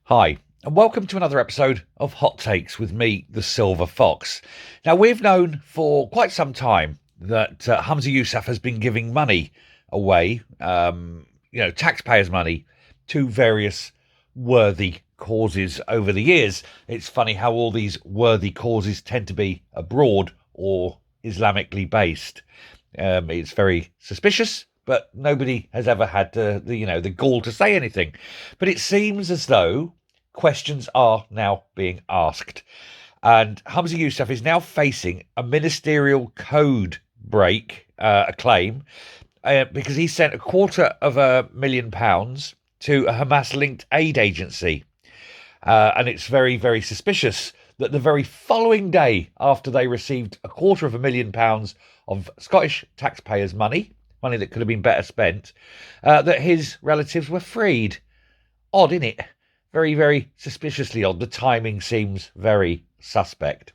Hi, and welcome to another episode of Hot Takes with me, the Silver Fox. Now, we've known for quite some time that Hamza Yousaf has been giving money away, taxpayers' money, to various worthy causes over the years. It's funny how all these worthy causes tend to be abroad or Islamically based. It's very suspicious, but nobody has ever had the gall to say anything. But it seems as though questions are now being asked. And Hamza Yousaf is now facing a ministerial code break, a claim, because he sent £250,000 to a Hamas-linked aid agency. And it's very, very suspicious that the very following day after they received £250,000 of Scottish taxpayers' money that could have been better spent, that his relatives were freed. Odd, innit? Very, very suspiciously odd. The timing seems very suspect.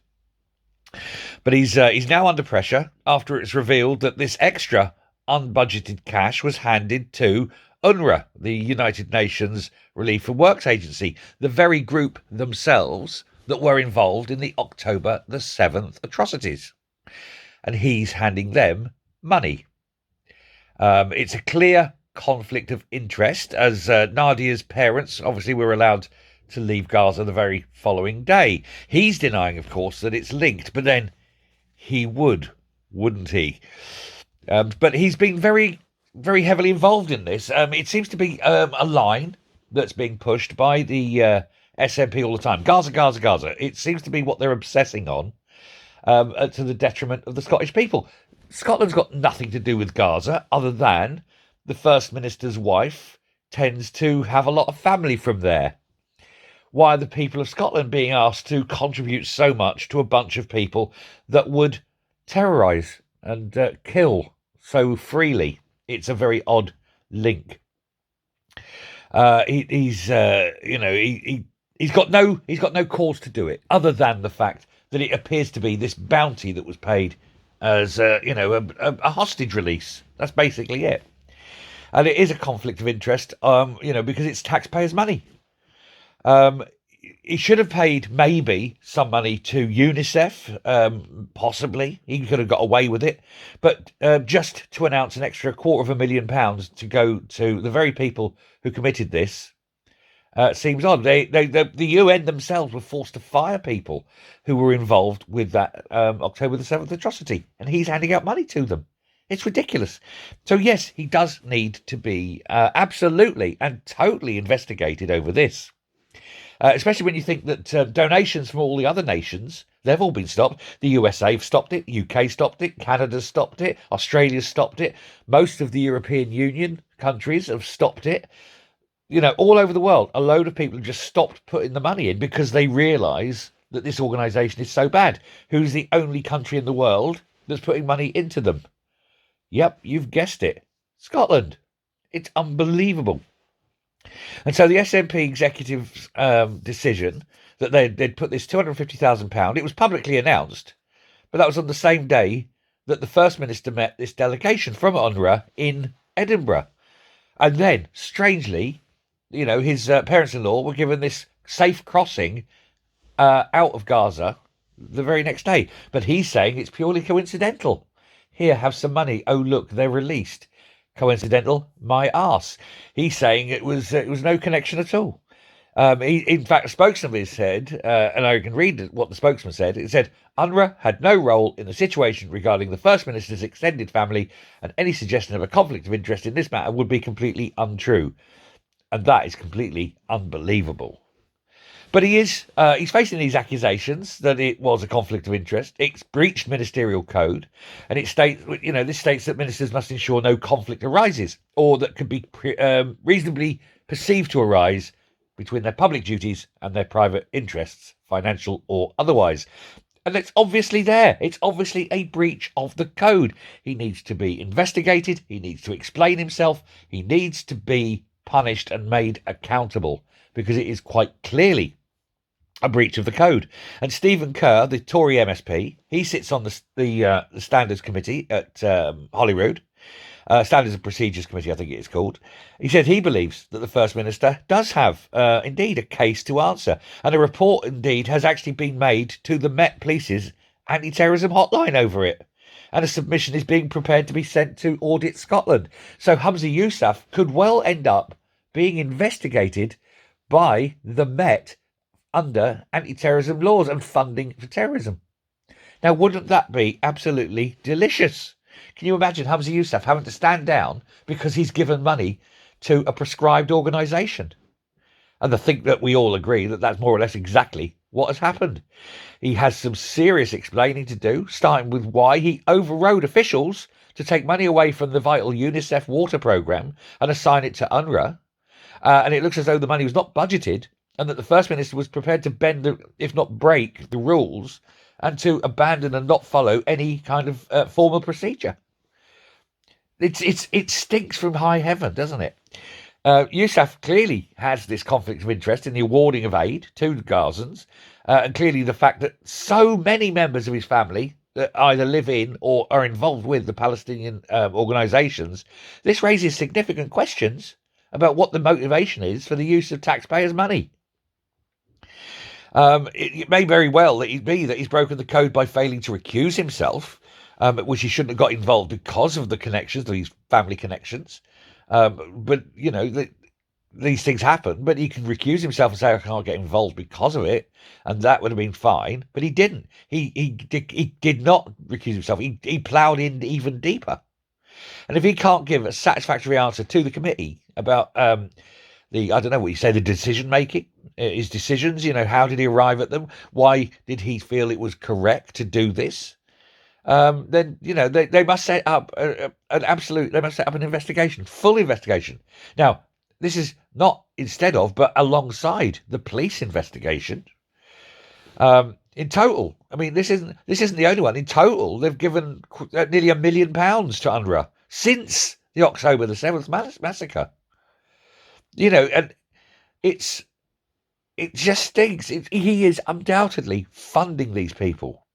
But he's now under pressure after it's revealed that this extra unbudgeted cash was handed to UNRWA, the United Nations Relief and Works Agency, the very group themselves that were involved in the October the 7th atrocities. And he's handing them money. It's a clear conflict of interest, as Nadia's parents obviously were allowed to leave Gaza the very following day. He's denying, of course, that it's linked, but then he would, wouldn't he? But he's been very, very heavily involved in this. It seems to be a line that's being pushed by the SNP all the time. Gaza, Gaza, Gaza. It seems to be what they're obsessing on, to the detriment of the Scottish people. Scotland's got nothing to do with Gaza other than the First Minister's wife tends to have a lot of family from there. Why are the people of Scotland being asked to contribute so much to a bunch of people that would terrorise and kill so freely? It's a very odd link. He's got no cause to do it other than the fact that it appears to be this bounty that was paid as a hostage release. That's basically it. And it is a conflict of interest, because it's taxpayers' money. He should have paid maybe some money to UNICEF, possibly. He could have got away with it. But just to announce an extra £250,000 to go to the very people who committed this seems odd. The UN themselves were forced to fire people who were involved with that October the 7th atrocity. And he's handing out money to them. It's ridiculous. So, yes, he does need to be absolutely and totally investigated over this. Especially when you think that donations from all the other nations, they've all been stopped. The USA have stopped it. UK stopped it. Canada's stopped it. Australia's stopped it. Most of the European Union countries have stopped it. All over the world, a load of people have just stopped putting the money in because they realise that this organisation is so bad. Who's the only country in the world that's putting money into them? Yep, you've guessed it. Scotland. It's unbelievable. And so the SNP executive's decision that they'd put this £250,000, it was publicly announced, but that was on the same day that the First Minister met this delegation from UNRWA in Edinburgh. And then, strangely, his parents-in-law were given this safe crossing out of Gaza the very next day. But he's saying it's purely coincidental. Here, have some money. Oh, look, they're released. Coincidental? My arse. He's saying it was no connection at all. In fact, a spokesman said, and I can read what the spokesman said. It said, UNRWA had no role in the situation regarding the First Minister's extended family, and any suggestion of a conflict of interest in this matter would be completely untrue. And that is completely unbelievable. But he's facing these accusations that it was a conflict of interest. It's breached ministerial code, and this states that ministers must ensure no conflict arises, or that could be reasonably perceived to arise between their public duties and their private interests, financial or otherwise. And it's obviously there. It's obviously a breach of the code. He needs to be investigated. He needs to explain himself. He needs to be punished and made accountable, because it is quite clearly a breach of the code. And Stephen Kerr, the Tory MSP, he sits on the Standards Committee at Holyrood. Standards and Procedures Committee, I think it is called. He said he believes that the First Minister does have, indeed, a case to answer. And a report, indeed, has actually been made to the Met Police's anti-terrorism hotline over it. And a submission is being prepared to be sent to Audit Scotland. So Humza Yousaf could well end up being investigated by the Met under anti-terrorism laws and funding for terrorism. Now, wouldn't that be absolutely delicious? Can you imagine Humza Yousaf having to stand down because he's given money to a prescribed organisation? And I think that we all agree that that's more or less exactly what has happened. He has some serious explaining to do, starting with why he overrode officials to take money away from the vital UNICEF water programme and assign it to UNRWA. And it looks as though the money was not budgeted and that the First Minister was prepared to bend, if not break, the rules and to abandon and not follow any kind of formal procedure. It stinks from high heaven, doesn't it? Yousaf clearly has this conflict of interest in the awarding of aid to the Gazans, and clearly the fact that so many members of his family that either live in or are involved with the Palestinian organisations. This raises significant questions about what the motivation is for the use of taxpayers' money. It may very well be that he's broken the code by failing to recuse himself, which he shouldn't have got involved because of the connections, these family connections. But, you know, these things happen, but he can recuse himself and say, I can't get involved because of it. And that would have been fine. But he didn't. He did not recuse himself. He ploughed in even deeper. And if he can't give a satisfactory answer to the committee about I don't know what you say, the decision making, his decisions, you know, how did he arrive at them? Why did he feel it was correct to do this? Then, you know, they must set up they must set up an investigation, full investigation. Now, this is not instead of, but alongside the police investigation. In total, I mean, this isn't the only one. In total, they've given nearly £1 million to UNRWA since the October the 7th massacre. You know, and it just stinks. He is undoubtedly funding these people.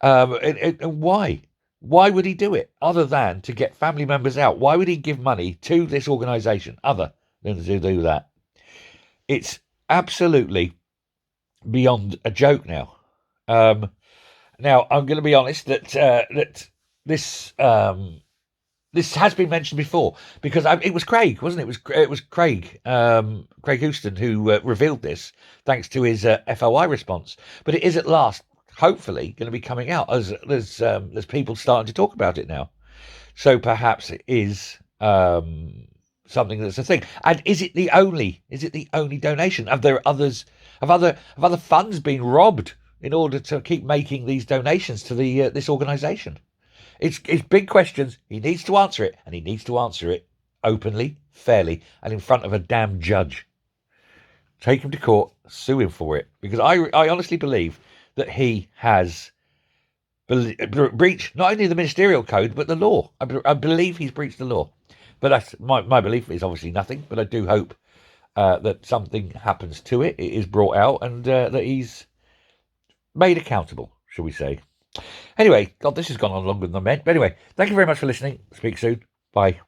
And why? Why would he do it other than to get family members out? Why would he give money to this organisation other than to do that? It's absolutely beyond a joke now. Now, I'm going to be honest that this has been mentioned before because it was Craig, wasn't it? It was Craig Houston who revealed this, thanks to his FOI response. But it is at last, hopefully, going to be coming out as there's people starting to talk about it now. So perhaps it is something that's a thing. And is it the only donation? Have there others? Have other funds been robbed in order to keep making these donations to this organisation? It's big questions. He needs to answer it, and he needs to answer it openly, fairly, and in front of a damn judge. Take him to court, sue him for it, because I honestly believe that he has breached not only the ministerial code but the law. I believe he's breached the law. But that's my belief is obviously nothing. But I do hope that something happens to it. It is brought out, and that he's made accountable, shall we say. Anyway, God, this has gone on longer than I meant. But anyway, thank you very much for listening. Speak soon. Bye.